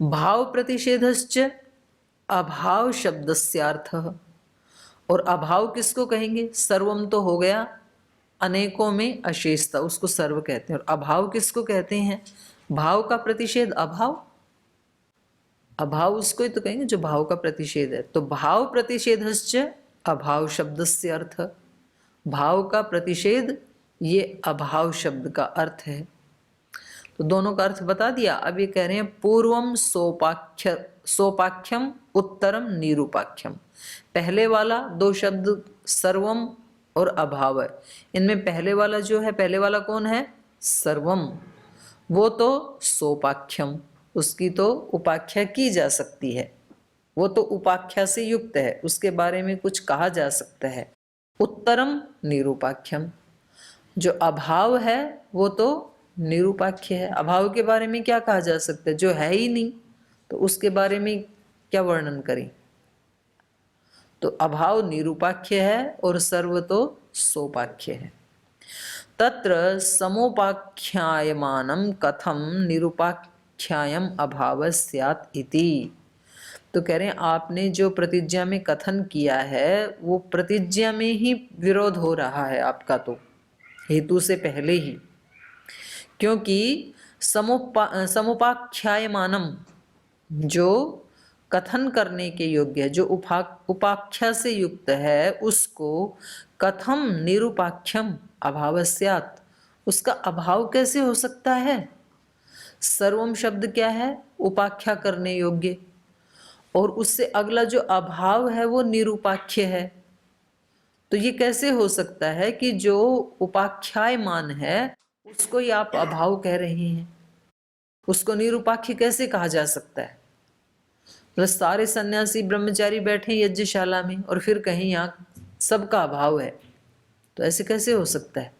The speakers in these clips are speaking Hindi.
भाव प्रतिषेधश्च अभाव शब्दस्यार्थः। और अभाव किसको कहेंगे? सर्वम तो हो गया, अनेकों में अशेषता, उसको सर्व कहते हैं। और अभाव किसको कहते हैं? भाव का प्रतिषेध अभाव, अभाव उसको ही तो कहेंगे जो भाव का प्रतिषेध है। तो भाव प्रतिषेधश्च अभाव शब्दस्य अर्थ, भाव का प्रतिषेध ये अभाव शब्द का अर्थ है। तो दोनों का अर्थ बता दिया। अब ये कह रहे हैं पूर्वम सोपाख्यम उत्तरम निरूपाख्यम। पहले वाला दो शब्द सर्वम और अभाव है, इनमें पहले वाला जो है, पहले वाला कौन है? सर्वम, वो तो सोपाख्यम, उसकी तो उपाख्या की जा सकती है, वो तो उपाख्या से युक्त है, उसके बारे में कुछ कहा जा सकता है। उत्तरम निरूपाख्यम, जो अभाव है वो तो निरूपाख्य है। अभाव के बारे में क्या कहा जा सकता है? जो है ही नहीं, तो उसके बारे में क्या वर्णन करें? तो अभाव निरूपाख्य है और सर्व तो सोपाख्य है। तत्र समोपाख्यायमानं कथम निरूपाख्यायम अभाव स्यात् इति। तो कह रहे हैं आपने जो प्रतिज्ञा में कथन किया है वो प्रतिज्ञा में ही विरोध हो रहा है आपका, तो हेतु से पहले ही, क्योंकि समुपाख्यायमानम जो कथन करने के योग्य है, जो उपाख्या से युक्त है, उसको कथम निरूपाख्यम अभावस्यात्, उसका अभाव कैसे हो सकता है? सर्वम शब्द क्या है? उपाख्या करने योग्य, और उससे अगला जो अभाव है वो निरूपाख्य है। तो ये कैसे हो सकता है कि जो उपाख्यायमान है उसको ही आप अभाव कह रहे हैं? उसको निरूपाख्य कैसे कहा जा सकता है? मतलब सारे सन्यासी ब्रह्मचारी बैठे यज्ञशाला में और फिर कहीं यहाँ सबका अभाव है, तो ऐसे कैसे हो सकता है?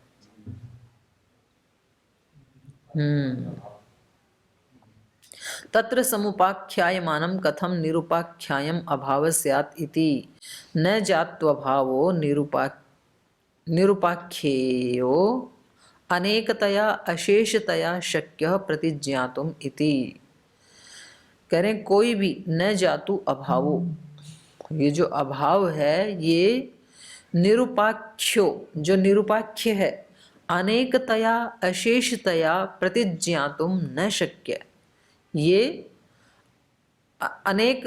तत्र समुपाख्यायमानं कथम निरूपाख्यायम अभाव स्यात् इति न जात्वभावो निरूपाख्येयो अनेकतया अशेषतया शक्य प्रतिज्ञातुम इति। कह रहे हैं कोई भी न जातु अभावो, ये जो अभाव है ये निरूपाख्यो, जो निरूपाख्य है, अनेकतया अशेषतया प्रतिज्ञातुम न शक्य, ये अनेक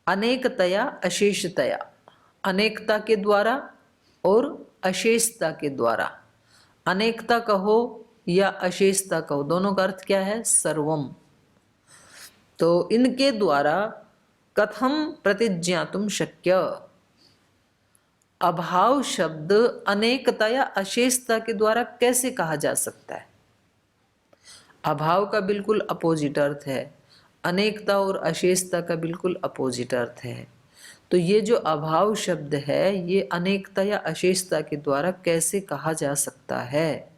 अनेकतया अशेषतया, अनेकता के द्वारा और अशेषता के द्वारा, अनेकता कहो या अशेषता कहो, दोनों का अर्थ क्या है? सर्वम। तो इनके द्वारा कथम प्रतिज्ञातुम शक्य, अभाव शब्द अनेकता या अशेषता के द्वारा कैसे कहा जा सकता है? अभाव का बिल्कुल अपोजिट अर्थ है, अनेकता और अशेषता का बिल्कुल अपोजिट अर्थ है। तो ये जो अभाव शब्द है ये अनेकता या अशेषता के द्वारा कैसे कहा जा सकता है?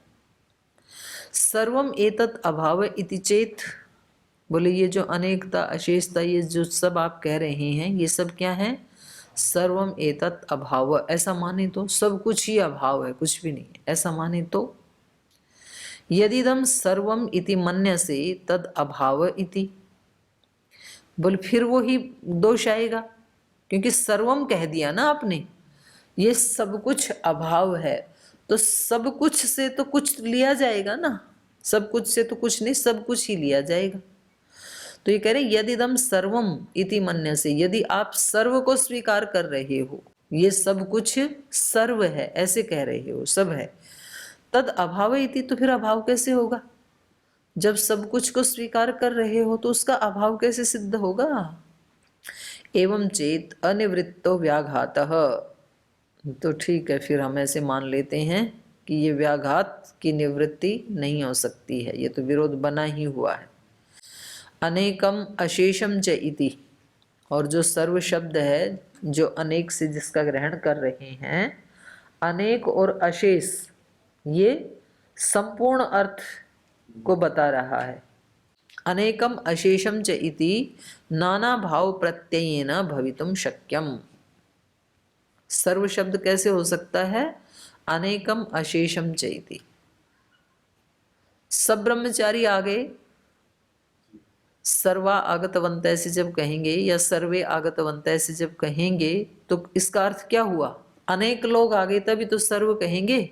सर्वम एतत् अभाव इति चेत, बोले ये जो अनेकता अशेषता ये जो सब आप कह रहे हैं ये सब क्या है? सर्वम एतत् अभाव, ऐसा माने तो सब कुछ ही अभाव है, कुछ भी नहीं है, ऐसा माने तो यदिदम सर्वम इति मन्यसे तद अभाव इति, बोल फिर वो ही दोष आएगा, क्योंकि सर्वम कह दिया ना आपने, ये सब कुछ अभाव है, तो सब कुछ से तो कुछ लिया जाएगा ना, सब कुछ से तो कुछ नहीं, सब कुछ ही लिया जाएगा। तो ये कह रहे यदिदम सर्वम इति मन्यसे, यदि आप सर्व को स्वीकार कर रहे हो, ये सब कुछ सर्व है ऐसे कह रहे हो, सब है, तद अभाव इति, तो फिर अभाव कैसे होगा? जब सब कुछ को स्वीकार कर रहे हो तो उसका अभाव कैसे सिद्ध होगा? एवं चेत अनिवृत्तो व्याघातः, तो ठीक है, फिर हम ऐसे मान लेते हैं कि ये व्याघात की निवृत्ति नहीं हो सकती है, ये तो विरोध बना ही हुआ है। अनेकम अशेषम च इति, और जो सर्व शब्द है जो अनेक से जिसका ग्रहण कर रहे हैं, अनेक और अशेष ये संपूर्ण अर्थ को बता रहा है। अनेकम अशेषम च इति नाना भाव प्रत्ययेन भवितुम शक्यम, सर्व शब्द कैसे हो सकता है? अनेकम अशेषम च इति। सब ब्रह्मचारी आ गए, सर्वा आगतवंतः से जब कहेंगे या सर्वे आगतवंतः से जब कहेंगे तो इसका अर्थ क्या हुआ? अनेक लोग आ गए तभी तो सर्व कहेंगे।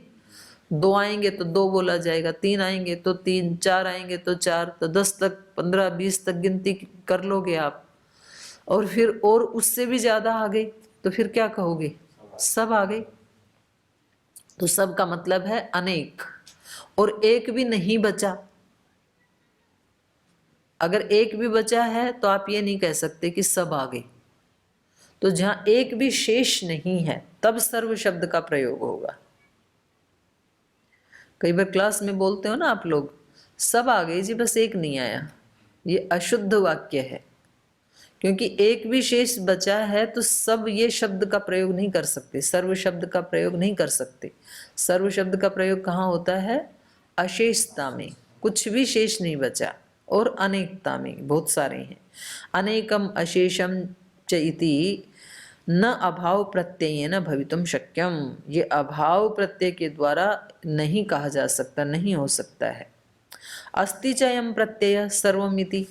दो आएंगे तो दो बोला जाएगा, तीन आएंगे तो तीन, चार आएंगे तो चार, तो 10 तक, 15, 20 तक गिनती कर लोगे आप। और फिर और उससे भी ज्यादा आ गई तो फिर क्या कहोगे? सब आ गए। तो सब का मतलब है अनेक, और एक भी नहीं बचा। अगर एक भी बचा है तो आप ये नहीं कह सकते कि सब आ गए। तो जहां एक भी शेष नहीं है तब सर्व शब्द का प्रयोग होगा। कई बार क्लास में बोलते हो ना आप लोग, सब आ गए जी बस एक नहीं आया, ये अशुद्ध वाक्य है। क्योंकि एक भी शेष बचा है तो सब ये शब्द का प्रयोग नहीं कर सकते, सर्व शब्द का प्रयोग नहीं कर सकते। सर्व शब्द का प्रयोग कहाँ होता है? अशेषता में, कुछ भी शेष नहीं बचा, और अनेकता में, बहुत सारे हैं। अनेकम अशेषम च इति न अभाव प्रत्यय न भवितुम शक्यम, ये अभाव प्रत्यय के द्वारा नहीं कहा जा सकता, नहीं हो सकता है। अस्ति च अयं प्रत्यय सर्वमिति,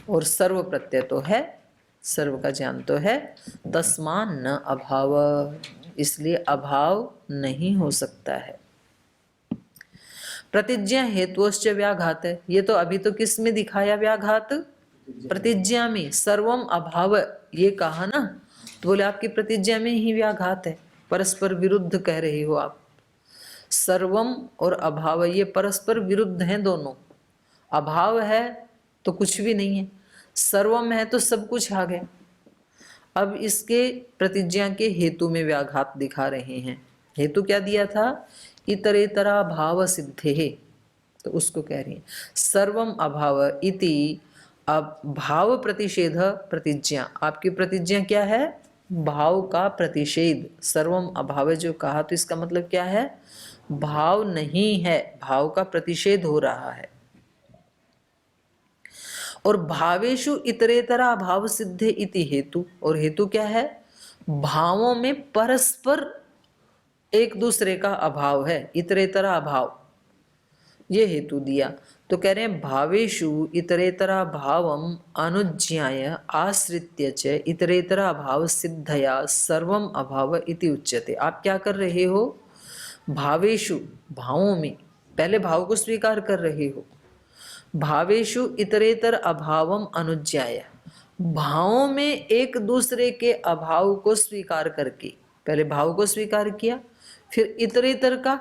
और सर्व प्रत्यय तो है, सर्व का ज्ञान तो है। तस्मान न अभाव, इसलिए अभाव नहीं हो सकता है। प्रतिज्ञा हेतुश्च व्याघात है, ये तो अभी तो किस में दिखाया व्याघात? प्रतिज्ञा में। सर्वम अभाव ये कहा ना, तो बोले आपकी प्रतिज्ञा में ही व्याघात है, परस्पर विरुद्ध कह रही हो आप। सर्वम और अभाव ये परस्पर विरुद्ध हैं दोनों। अभाव है तो कुछ भी नहीं है, सर्वम है तो सब कुछ आ गया। अब इसके प्रतिज्ञा के हेतु में व्याघात दिखा रहे हैं। हेतु क्या दिया था? इतरेतरा भाव सिद्धे, तो उसको कह रही है सर्वम अभाव इति। अब भाव प्रतिषेध प्रतिज्ञा, आपकी प्रतिज्ञा क्या है? भाव का प्रतिषेध। सर्वम अभाव जो कहा तो इसका मतलब क्या है? भाव नहीं है, भाव का प्रतिषेध हो रहा है। और भावेशु इतरेतरा भाव सिद्धे इति हेतु, और हेतु क्या है? भावों में परस्पर एक दूसरे का अभाव है, इतरेतरा अभाव, ये हेतु दिया। तो कह रहे हैं भावेशु इतरेतरा भावम अनुज्ञाय आश्रित्य च इतरेतरा भाव सिद्धया सर्वम अभाव इति उच्यते। आप क्या कर रहे हो? भावेशु, भावों में, पहले भाव को स्वीकार कर रहे हो। भावेशु इतरेतर अभावम अनुज्ञाय, भावों में एक दूसरे के अभाव को स्वीकार करके, पहले भाव को स्वीकार किया, फिर इतरेतर का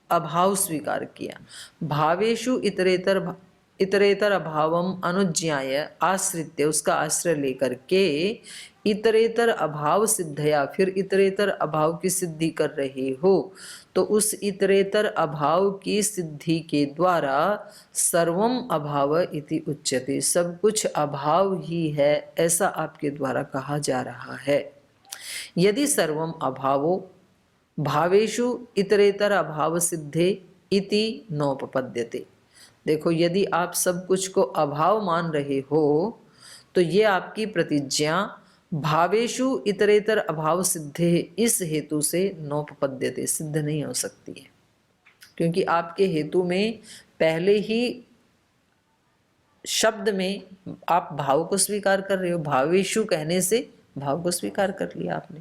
अभाव स्वीकार किया। भावेशु इतरेतर अभावम अनुज्ञाय आश्रित्य, उसका आश्रय लेकर के इतरेतर अभाव सिद्धया, फिर इतरेतर अभाव की सिद्धि कर रहे हो। तो उस इतरेतर अभाव की सिद्धि के द्वारा सर्वम अभाव इति उच्यते, सब कुछ अभाव ही है, ऐसा आपके द्वारा कहा जा रहा है। यदि सर्वम अभावो भावेशु इतरेतर अभाव सिद्धे इति नोपपद्यते। देखो, यदि आप सब कुछ को अभाव मान रहे हो तो ये आपकी प्रतिज्ञा भावेशु इतरेतर अभाव सिद्धे इस हेतु से नोपपद्यते, सिद्ध नहीं हो सकती है। क्योंकि आपके हेतु में पहले ही शब्द में आप भाव को स्वीकार कर रहे हो, भावेशु कहने से भाव को स्वीकार कर लिया आपने,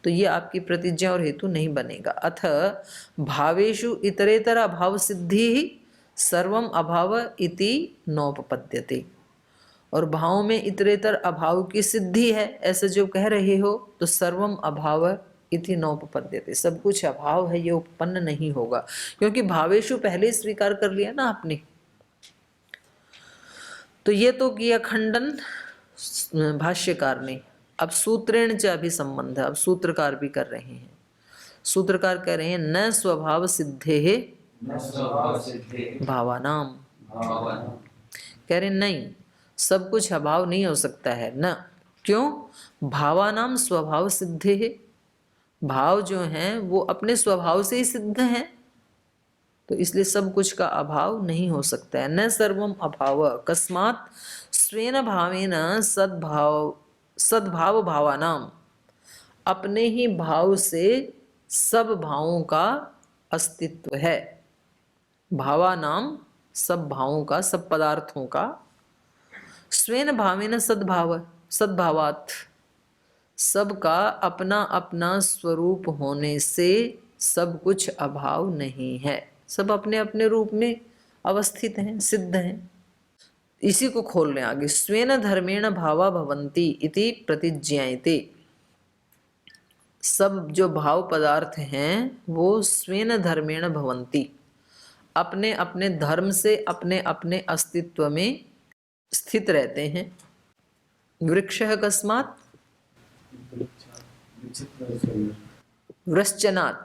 तो ये आपकी प्रतिज्ञा और हेतु नहीं बनेगा। अथ भावेशु इतरेतर अभाव सिद्धि ही सर्वम अभाव इति नोपपद्यते, और भाव में इतरेतर अभाव की सिद्धि है ऐसे जो कह रहे हो तो सर्वम अभाव इति नोपपद्यते, सब कुछ अभाव है, ये उत्पन्न नहीं होगा। क्योंकि भावेशु पहले स्वीकार कर लिया ना आपने। तो ये तो किया खंडन भाष्यकार ने। अब सूत्रेण च अभिसंबंध, अब सूत्रकार भी कर रहे हैं। सूत्रकार कह रहे हैं न स्वभाव सिद्धे भावानाम, कह रहे नहीं, सब कुछ अभाव नहीं हो सकता है न। क्यों? भावानाम स्वभाव सिद्धे है, भाव जो हैं वो अपने स्वभाव से ही सिद्ध हैं, तो इसलिए सब कुछ का अभाव नहीं हो सकता है। न सर्वम अभाव अकस्मात स्वेन भावेन सद्भाव भावानाम, अपने ही भाव से सब भावों का अस्तित्व है। भावानाम, सब भावों का, सब पदार्थों का। स्वेन भावेन सद्भाव सद्भावात, सबका अपना अपना स्वरूप होने से सब कुछ अभाव नहीं है, सब अपने अपने रूप में अवस्थित हैं, सिद्ध हैं। इसी को खोल रहे आगे, स्वेन धर्मेण भावा भवन्ति इति प्रतिज्ञायते। सब जो भाव पदार्थ हैं वो स्वेन धर्मेण भवन्ति, अपने अपने धर्म से अपने अपने अस्तित्व में स्थित रहते हैं। वृक्षः कस्मात् वृश्चनात्,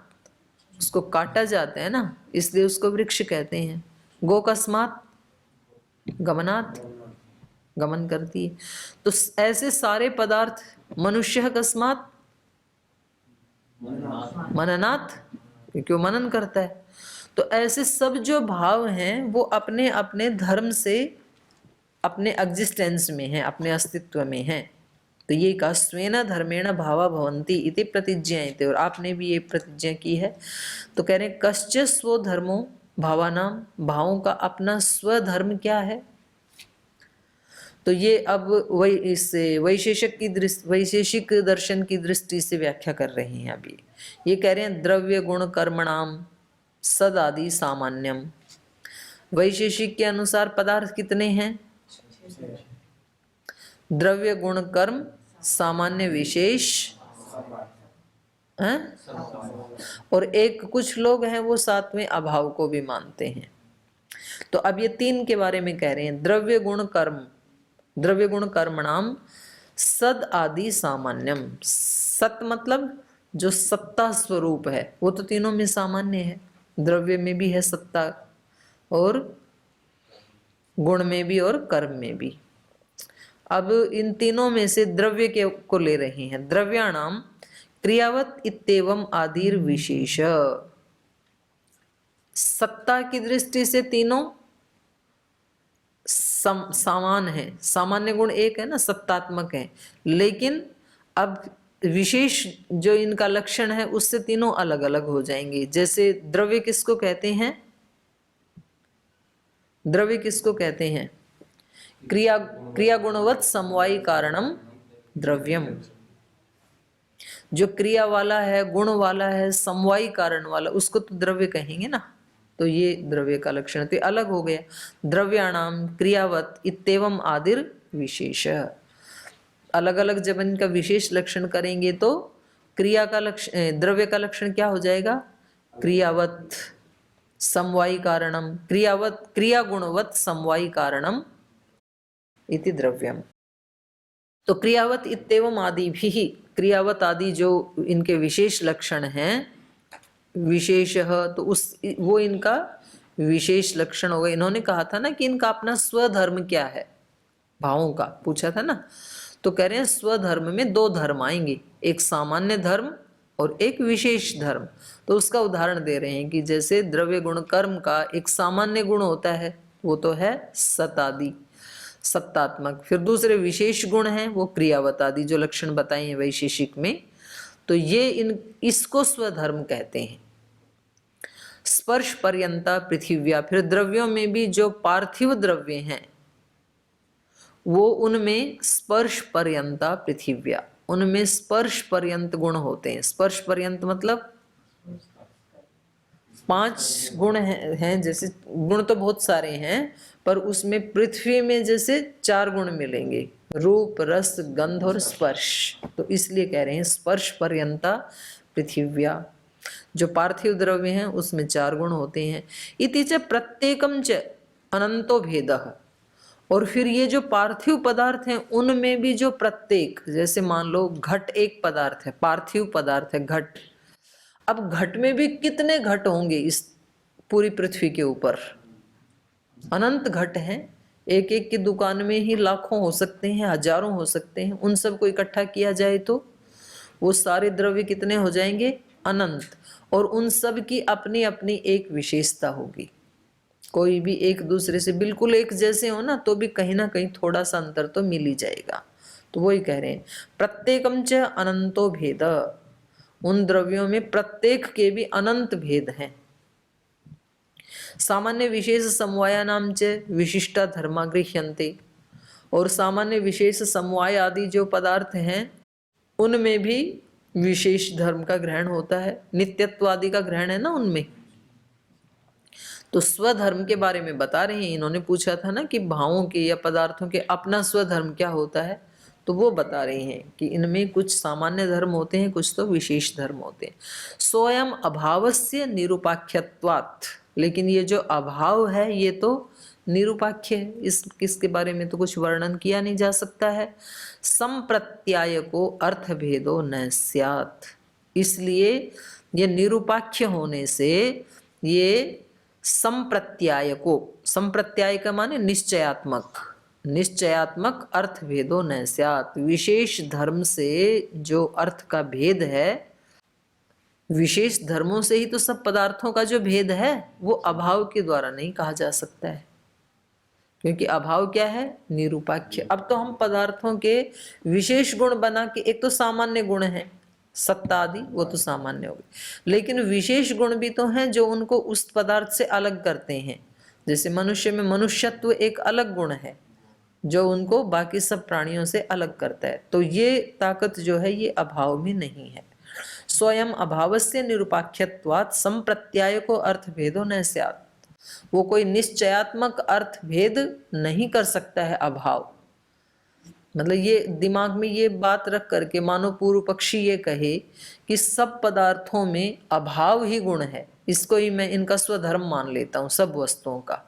उसको काटा जाता है ना, इसलिए उसको वृक्ष कहते हैं। गो कस्मात् गमनात्, गमन करती है। तो ऐसे सारे पदार्थ, मनुष्य कस्मात् मननात्, क्योंकि वो मनन करता है। तो ऐसे सब जो भाव हैं वो अपने अपने धर्म से अपने एग्जिस्टेंस में है, अपने अस्तित्व में है। तो ये कहा स्वेन धर्मेण भावा भवन्ति इति प्रतिज्ञायते, और आपने भी ये प्रतिज्ञा की है। तो कह रहे हैं कश्च स्व धर्मो भावानाम, भावों का अपना स्वधर्म क्या है। तो ये अब इससे वैशेषिक दर्शन की दृष्टि से व्याख्या कर रहे हैं। अभी ये कह रहे हैं द्रव्य गुण कर्मणाम सद आदि सामान्यम। वैशेषिक के अनुसार पदार्थ कितने हैं? द्रव्य गुण कर्म सामान्य विशेष है? और एक कुछ लोग हैं वो साथ में अभाव को भी मानते हैं। तो अब ये तीन के बारे में कह रहे हैं, द्रव्य गुण कर्म, द्रव्य गुण कर्मणाम सद आदि सामान्यम। सत मतलब जो सत्ता स्वरूप है वो तो तीनों में सामान्य है, द्रव्य में भी है सत्ता, और गुण में भी और कर्म में भी। अब इन तीनों में से द्रव्य के को ले रहे हैं। द्रव्याणाम क्रियावत इत्येवम आदिर विशेष। सत्ता की दृष्टि से तीनों समान है, सामान्य गुण एक है ना, सत्तात्मक है। लेकिन अब विशेष जो इनका लक्षण है उससे तीनों अलग अलग हो जाएंगे। जैसे द्रव्य किसको कहते हैं? द्रव्य किसको कहते हैं? क्रिया गुणवत् समवायी कारणम द्रव्यम। जो क्रिया वाला है, गुण वाला है, समवायी कारण वाला, उसको तो द्रव्य कहेंगे ना। तो ये द्रव्य का लक्षण तो अलग हो गया। द्रव्याणाम क्रियावत इत्येवम आदिर विशेष, अलग अलग जब इनका विशेष लक्षण करेंगे तो क्रिया का लक्षण, द्रव्य का लक्षण क्या हो जाएगा? क्रियावत समवायी कारणम, क्रियावत क्रिया गुणवत समवायी कारणम इति द्रव्यम। तो क्रियावत इत्येवम आदि भी, क्रियावत आदि जो इनके विशेष लक्षण हैं, विशेष तो उस वो इनका विशेष लक्षण हो गए। इन्होंने कहा था ना कि इनका अपना स्वधर्म क्या है, भावों का पूछा था ना। तो कह रहे हैं स्वधर्म में दो धर्म आएंगे, एक सामान्य धर्म और एक विशेष धर्म। तो उसका उदाहरण दे रहे हैं कि जैसे द्रव्य गुण कर्म का एक सामान्य गुण होता है वो तो है सतादि, सत्तात्मक। फिर दूसरे विशेष गुण हैं वो क्रियावत आदि, जो लक्षण बताए हैं वैशेषिक में। तो ये इसको स्वधर्म कहते हैं। स्पर्श पर्यंता पृथिव्या, फिर द्रव्यों में भी जो पार्थिव द्रव्य हैं वो उनमें स्पर्श पर्यंता पृथिव्या, उनमें स्पर्श पर्यंत गुण होते हैं। स्पर्श पर्यंत मतलब 5 गुण हैं। जैसे गुण तो बहुत सारे हैं पर उसमें पृथ्वी में जैसे 4 गुण मिलेंगे, रूप रस गंध और स्पर्श। तो इसलिए कह रहे हैं स्पर्श पर्यंता पृथिव्या, जो पार्थिव द्रव्य हैं उसमें 4 गुण होते हैं। इति च प्रत्येकम च अनंतो भेदः, और फिर ये जो पार्थिव पदार्थ हैं उनमें भी जो प्रत्येक, जैसे मान लो घट एक पदार्थ है, पार्थिव पदार्थ है घट। अब घट में भी कितने घट होंगे इस पूरी पृथ्वी के ऊपर? अनंत घट हैं। एक एक की दुकान में ही लाखों हो सकते हैं, हजारों हो सकते हैं। उन सबको इकट्ठा किया जाए तो वो सारे द्रव्य कितने हो जाएंगे? अनंत। और उन सब की अपनी अपनी एक विशेषता होगी। कोई भी एक दूसरे से बिल्कुल एक जैसे हो ना तो भी कहीं ना कहीं थोड़ा सा अंतर तो मिल ही जाएगा। तो वही कह रहे हैं प्रत्येकम च अनंतो भेद, उन द्रव्यों में प्रत्येक के भी अनंत भेद हैं। सामान्य विशेष समवाया नाम च विशिष्टा धर्मा गृह्यन्ते, और सामान्य विशेष समवाय आदि जो पदार्थ हैं उनमें भी विशेष धर्म का ग्रहण होता है, नित्यत्वादि का ग्रहण है ना उनमें। तो स्वधर्म के बारे में बता रहे हैं। इन्होंने पूछा था ना कि भावों के या पदार्थों के अपना स्वधर्म क्या होता है, तो वो बता रहे हैं कि इनमें कुछ सामान्य धर्म होते हैं, कुछ तो विशेष धर्म होते हैं। स्वयं अभावस्य निरुपाख्यत्वात्, लेकिन ये जो अभाव है ये तो निरुपाख्य है, किसके बारे में तो कुछ वर्णन किया नहीं जा सकता है। संप्रत्याय को अर्थ भेदो न स्यात्, इसलिए ये निरुपाख्य होने से ये संप्रत्याय को, संप्रत्याय का माने निश्चयात्मक, निश्चयात्मक अर्थ भेदो न स्यात्, विशेष धर्म से जो अर्थ का भेद है, विशेष धर्मों से ही तो सब पदार्थों का जो भेद है वो अभाव के द्वारा नहीं कहा जा सकता है, क्योंकि अभाव क्या है, निरूपाख्य। अब तो हम पदार्थों के विशेष गुण बना के, एक तो सामान्य गुण है सत्ता आदि, वो तो सामान्य हो गए, लेकिन विशेष गुण भी तो हैं जो उनको उस पदार्थ से अलग करते हैं। जैसे मनुष्य में मनुष्यत्व एक अलग गुण है जो उनको बाकी सब प्राणियों से अलग करता है, तो ये ताकत जो है ये अभाव में नहीं है। स्वयं अभावस्य निरुपाख्यत्वात् संप्रत्याय को अर्थ भेदो न स्यात्, वो कोई निश्चयात्मक अर्थ भेद नहीं कर सकता है अभाव। मतलब ये दिमाग में ये बात रख करके मानो पूर्व पक्षी ये कहे कि सब पदार्थों में अभाव ही गुण है, इसको ही मैं इनका स्वधर्म मान लेता हूँ सब वस्तुओं का,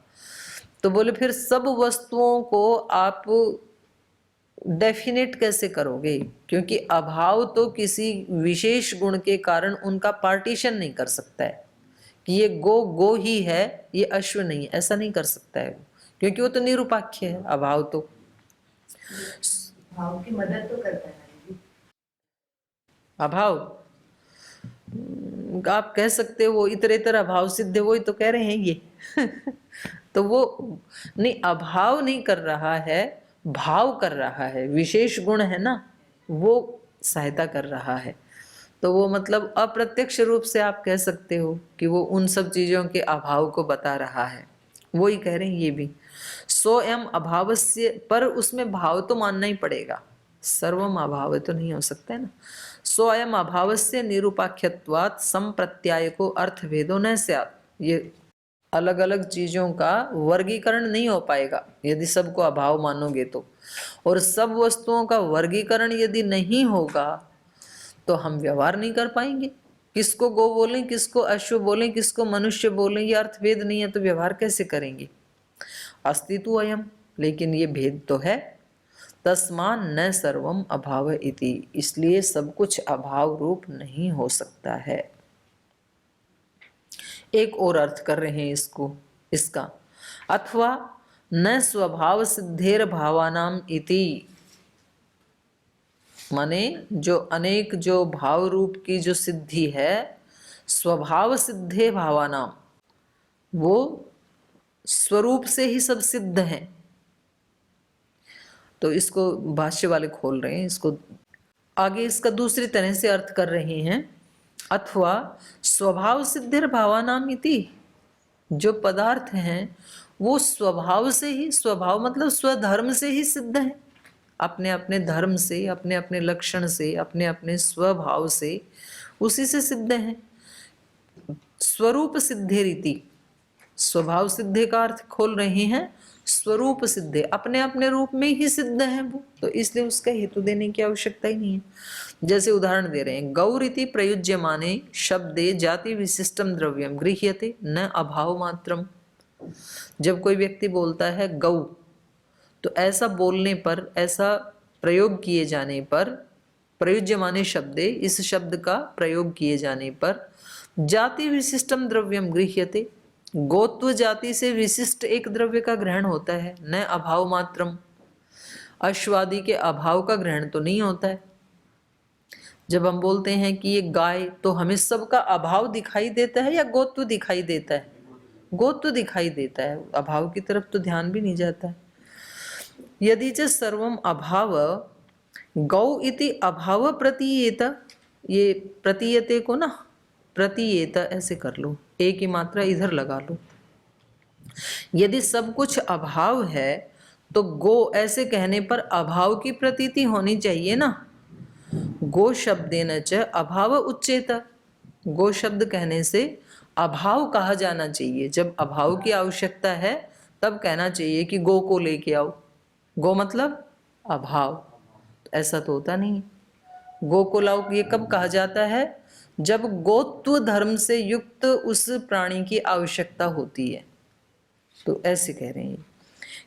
तो बोले फिर सब वस्तुओं को आप डेफिनेट कैसे करोगे, क्योंकि अभाव तो किसी विशेष गुण के कारण उनका पार्टीशन नहीं कर सकता है कि ये गो गो ही है, ये अश्व नहीं, ऐसा नहीं कर सकता है, क्योंकि वो तो निरूपाख्य है अभाव। तो भाव की मदद तो करता है अभाव, आप कह सकते हो वो इतरेतर अभाव सिद्ध है, वो ही तो कह रहे हैं ये तो वो नहीं, अभाव नहीं कर रहा है, भाव कर रहा है, विशेष गुण है ना वो सहायता कर रहा है। तो वो मतलब अप्रत्यक्ष रूप से आप कह सकते हो कि वो उन सब चीजों के अभाव को बता रहा है, वो ही कह रहे हैं ये भी। स्वयं अभावस्य, पर उसमें भाव तो मानना ही पड़ेगा, सर्वम अभाव तो नहीं हो सकता है ना। स्वयं अभावस्य निरूपाख्यत्वात् संप्रत्याय को अर्थ भेदो न स्यात्, ये अलग अलग चीजों का वर्गीकरण नहीं हो पाएगा यदि सबको अभाव मानोगे तो, और सब वस्तुओं का वर्गीकरण यदि नहीं होगा तो हम व्यवहार नहीं कर पाएंगे। किसको गो बोलें, किसको अश्व बोलें, किसको मनुष्य बोलें, ये अर्थभेद नहीं है तो व्यवहार कैसे करेंगे। अस्तित्व अयम, लेकिन ये भेद तो है। तस्मान न सर्वम अभाव इति, इसलिए सब कुछ अभाव रूप नहीं हो सकता है। एक और अर्थ कर रहे हैं इसको, इसका अथवा न स्वभाव सिद्धेर भावानाम इति, माने जो अनेक जो भाव रूप की जो सिद्धि है, स्वभाव सिद्धे भावानाम, वो स्वरूप से ही सब सिद्ध हैं। तो इसको भाष्य वाले खोल रहे हैं, इसको आगे इसका दूसरी तरह से अर्थ कर रहे हैं। अथवा स्वभाव सिद्धिर भावानाम इति, जो पदार्थ हैं वो स्वभाव से ही, स्वभाव मतलब स्वधर्म से ही सिद्ध है, अपने अपने धर्म से, अपने अपने लक्षण से, अपने अपने स्वभाव से, उसी से सिद्ध है। स्वरूप सिद्धे रीति, स्वभाव सिद्धे का अर्थ खोल रहे हैं स्वरूप सिद्धे, अपने अपने रूप में ही सिद्ध है वो, तो इसलिए उसका हेतु देने की आवश्यकता ही नहीं है। जैसे उदाहरण दे रहे हैं, गौरिति प्रयुज्यमाने शब्दे जाति विशिष्टम द्रव्यम गृह्यते न अभाव मात्रम। जब कोई व्यक्ति बोलता है गौ, तो ऐसा बोलने पर, ऐसा प्रयोग किए जाने पर, प्रयुज्यमाने शब्दे, इस शब्द का प्रयोग किए जाने पर जाति विशिष्टम द्रव्यम गृह्यते, गोत्व जाति से विशिष्ट एक द्रव्य का ग्रहण होता है, न अभाव मात्रम, अश्वादि के अभाव का ग्रहण तो नहीं होता है। जब हम बोलते हैं कि ये गाय, तो हमें सबका अभाव दिखाई देता है या गोत्व दिखाई देता है? गोत्व दिखाई देता है, अभाव की तरफ तो ध्यान भी नहीं जाता है। यदि च सर्वम अभाव गौ इति अभाव प्रतीयेत, ये प्रतीयते को ना प्रतीयेत ऐसे कर लो, एक ही मात्रा इधर लगा लो। यदि सब कुछ अभाव है तो गो ऐसे कहने पर अभाव की प्रतीति होनी चाहिए ना। गो शब्देन च अभाव उच्चेत, गो शब्द कहने से अभाव कहा जाना चाहिए। जब अभाव की आवश्यकता है तब कहना चाहिए कि गो को लेके आओ। गो मतलब अभाव, तो ऐसा तो होता नहीं है। गो को लाओ ये कब कहा जाता है? जब गोत्व धर्म से युक्त उस प्राणी की आवश्यकता होती है, तो ऐसे कह रहे हैं।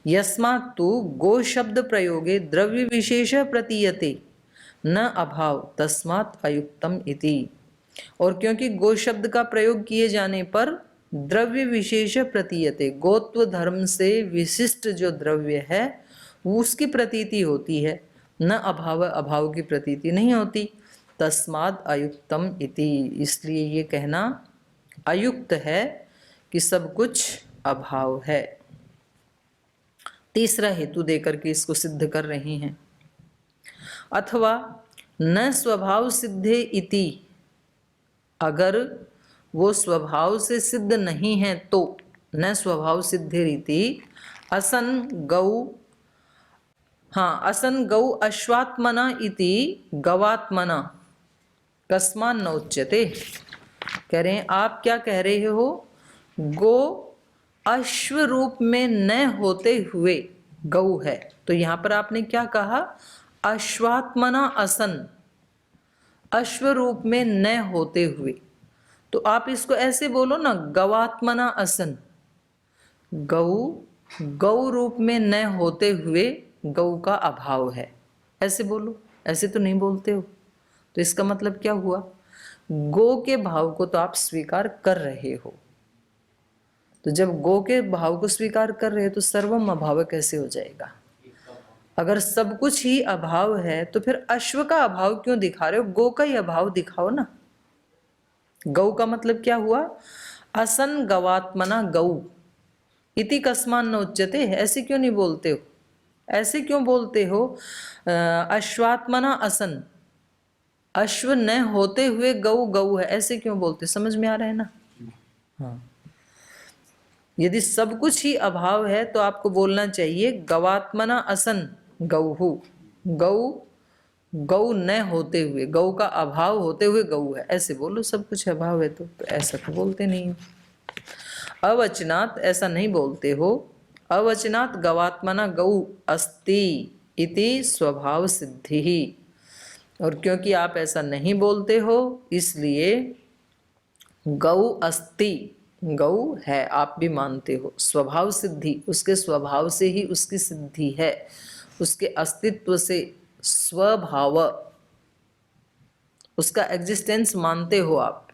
यस्मात् तु गो शब्द प्रयोगे द्रव्य विशेष प्रतीयते न अभाव तस्मात् अयुक्तम इति। और क्योंकि गो शब्द का प्रयोग किए जाने पर द्रव्य विशेष प्रतीयते, गोत्व धर्म से विशिष्ट जो द्रव्य है उसकी प्रतीति होती है, न अभाव, अभाव की प्रतीति नहीं होती। तस्मात् अयुक्तम इति, इसलिए ये कहना अयुक्त है कि सब कुछ अभाव है। तीसरा हेतु देकर के इसको सिद्ध कर रहे हैं। अथवा न स्वभाव सिद्धे इति, अगर वो स्वभाव से सिद्ध नहीं है तो न स्वभाव सिद्धे रीति असन गौ, हाँ, असन गौ अश्वात्मना इति गवात्मना कस्मान न उच्यते। कह रहे हैं आप क्या कह रहे हो? गो अश्व रूप में न होते हुए गौ है, तो यहां पर आपने क्या कहा? अश्वात्मना असन, अश्व रूप में न होते हुए। तो आप इसको ऐसे बोलो ना, गवात्मना असन, गौ रूप में न होते हुए गौ का अभाव है, ऐसे बोलो। ऐसे तो नहीं बोलते हो, तो इसका मतलब क्या हुआ? गो के भाव को तो आप स्वीकार कर रहे हो। तो जब गो के भाव को स्वीकार कर रहे हो तो सर्वम अभाव कैसे हो जाएगा? अगर सब कुछ ही अभाव है तो फिर अश्व का अभाव क्यों दिखा रहे हो? गो का ही अभाव दिखाओ ना। गौ का मतलब क्या हुआ? असन गवात्मना गौ इति कस्मान न उच्यते, ऐसे क्यों नहीं बोलते हो? ऐसे क्यों बोलते हो? अश्वात्मना असन, अश्व न होते हुए गौ गौ है, ऐसे क्यों बोलते? समझ में आ रहा है ना? हाँ, यदि सब कुछ ही अभाव है तो आपको बोलना चाहिए गवात्मना असन गौहु, गौ न होते हुए, गौ का अभाव होते हुए गौ है, ऐसे बोलो। सब कुछ अभाव है तो ऐसा तो बोलते नहीं। अवचनात् ऐसा नहीं बोलते हो। अवचनात् गवात्मना गौ अस्ति इति स्वभाव सिद्धि ही, और क्योंकि आप ऐसा नहीं बोलते हो इसलिए गौ अस्ति, गौ है, आप भी मानते हो। स्वभाव सिद्धि, उसके स्वभाव से ही उसकी सिद्धि है, उसके अस्तित्व से, स्वभाव, उसका एग्जिस्टेंस मानते हो आप।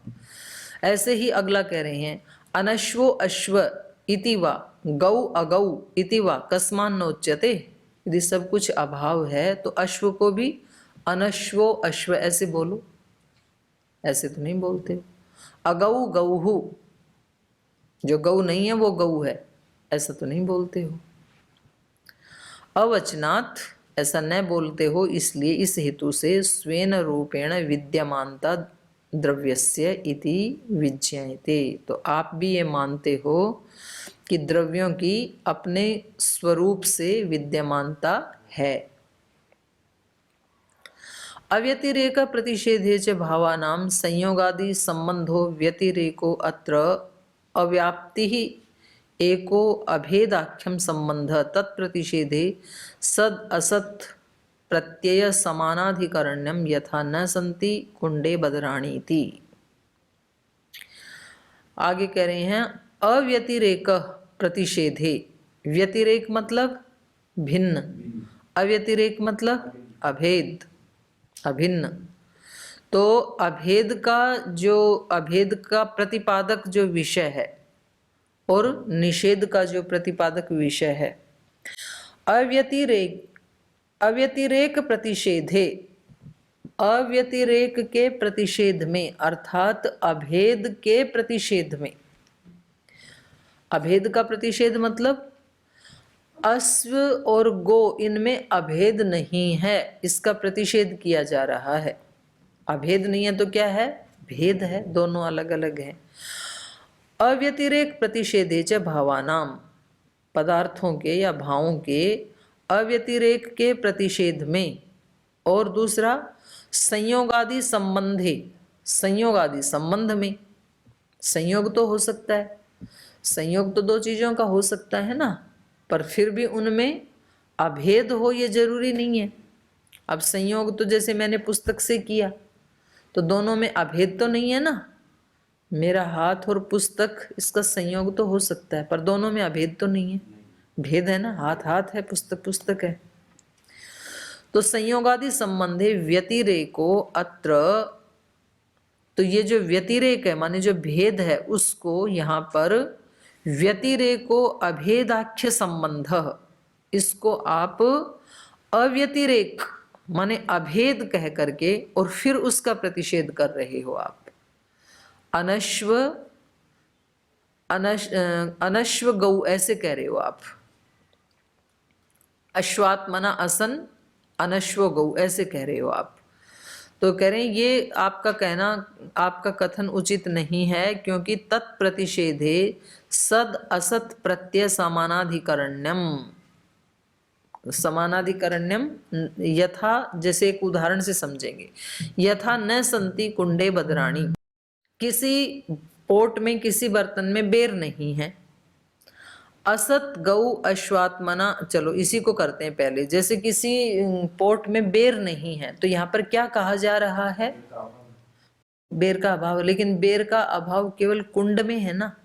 ऐसे ही अगला कह रहे हैं, अनश्वो अश्व इति वा गौ अगौ इति वा कस्मान न उच्यते। यदि सब कुछ अभाव है तो अश्व को भी अनश्वो अश्व ऐसे बोलो, ऐसे तो नहीं बोलते। अगौ गौहु, जो गौ नहीं है वो गौ है, ऐसा तो नहीं बोलते हो। अवचनात् ऐसा न बोलते हो, इसलिए इस हेतु से स्वेन रूपेण विद्यमानता द्रव्यस्य इति विज्ञायते, तो आप भी ये मानते हो कि द्रव्यों की अपने स्वरूप से विद्यमानता है। अव्यतिरेक प्रतिषेधे च भावानां संयोगादि संबंधो व्यतिरेको अत्र अव्याप्तिः एको अभेदाख्यम संबंध तत्प्रतिषेधे सद असत प्रत्यय समानाधिकरण्यम यथा न संति कुंडे बदराणी इति। आगे कह रहे हैं अव्यतिरेक प्रतिषेधे, व्यतिरेक मतलब भिन्न, अव्यतिरेक मतलब अभेद, अभिन्न। तो अभेद का प्रतिपादक जो विषय है और निषेध का जो प्रतिपादक विषय है, अव्यतिरेक प्रतिषेधे, अव्यतिरेक के प्रतिषेध में अर्थात अभेद के प्रतिषेध में, अभेद का प्रतिषेध मतलब अश्व और गो इनमें अभेद नहीं है, इसका प्रतिषेध किया जा रहा है। अभेद नहीं है तो क्या है? भेद है, दोनों अलग अलग हैं। अव्यतिरेक प्रतिषेधे च भावानाम, पदार्थों के या भावों के अव्यतिरेक के प्रतिषेध में, और दूसरा संयोगादि संबंधे, संयोगादि संबंध में। संयोग तो हो सकता है, संयोग तो दो चीजों का हो सकता है ना, पर फिर भी उनमें अभेद हो ये जरूरी नहीं है। अब संयोग तो जैसे मैंने पुस्तक से किया तो दोनों में अभेद तो नहीं है ना, मेरा हाथ और पुस्तक इसका संयोग तो हो सकता है, पर दोनों में अभेद तो नहीं है, भेद है ना, हाथ हाथ है, पुस्तक पुस्तक है। तो संयोगादि संबंधे व्यतिरेको अत्र, तो ये जो व्यतिरेक है माने जो भेद है उसको यहाँ पर व्यतिरेको अभेदाख्य संबंध, इसको आप अव्यतिरेक माने अभेद कह करके और फिर उसका प्रतिषेध कर रहे हो आप। अनश्व गौ ऐसे कह रहे हो आप, अश्वात्मना असन अनश्व गौ ऐसे कह रहे हो आप। तो कह रहे हैं ये आपका कहना, आपका कथन उचित नहीं है, क्योंकि तत्प्रतिषेधे सद असत प्रत्यय समानाधिकरण्यम, समानाधिकरण्यम यथा, जैसे एक उदाहरण से समझेंगे, यथा न संति कुंडे बदराणी, किसी पोट में किसी बर्तन में बेर नहीं है। असत गौ अश्वात्मना, चलो इसी को करते हैं पहले, जैसे किसी पोट में बेर नहीं है तो यहाँ पर क्या कहा जा रहा है, बेर का अभाव। लेकिन बेर का अभाव केवल कुंड में है ना,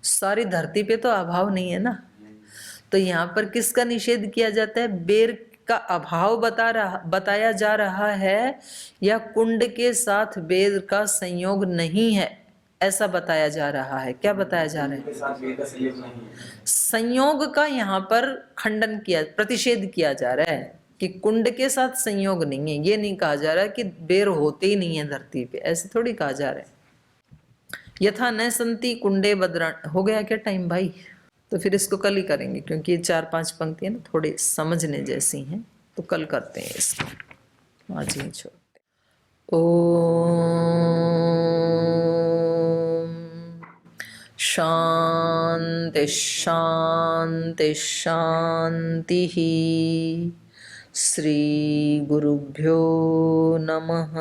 सारी धरती पे तो अभाव नहीं है ना। तो यहाँ पर किसका निषेध किया जाता है, बेर का अभाव बताया जा रहा है, या कुंड के साथ बेर का संयोग नहीं है ऐसा बताया जा रहा है। क्या बताया जा रहा है, संयोग का यहाँ पर खंडन किया, प्रतिषेध किया जा रहा है कि कुंड के साथ संयोग नहीं है। ये नहीं कहा जा रहा कि बेर होते ही नहीं है धरती पे, ऐसे थोड़ी कहा जा रहा है। यथा न संति कुंडे बद्राण, हो गया क्या टाइम भाई? तो फिर इसको कल ही करेंगे, क्योंकि ये 4-5 पंक्तियां ना थोड़ी समझने जैसी हैं, तो कल करते हैं इसको, आज ही छोड़ते। ओम शांति शांति शांति। श्री गुरुभ्यो नमः।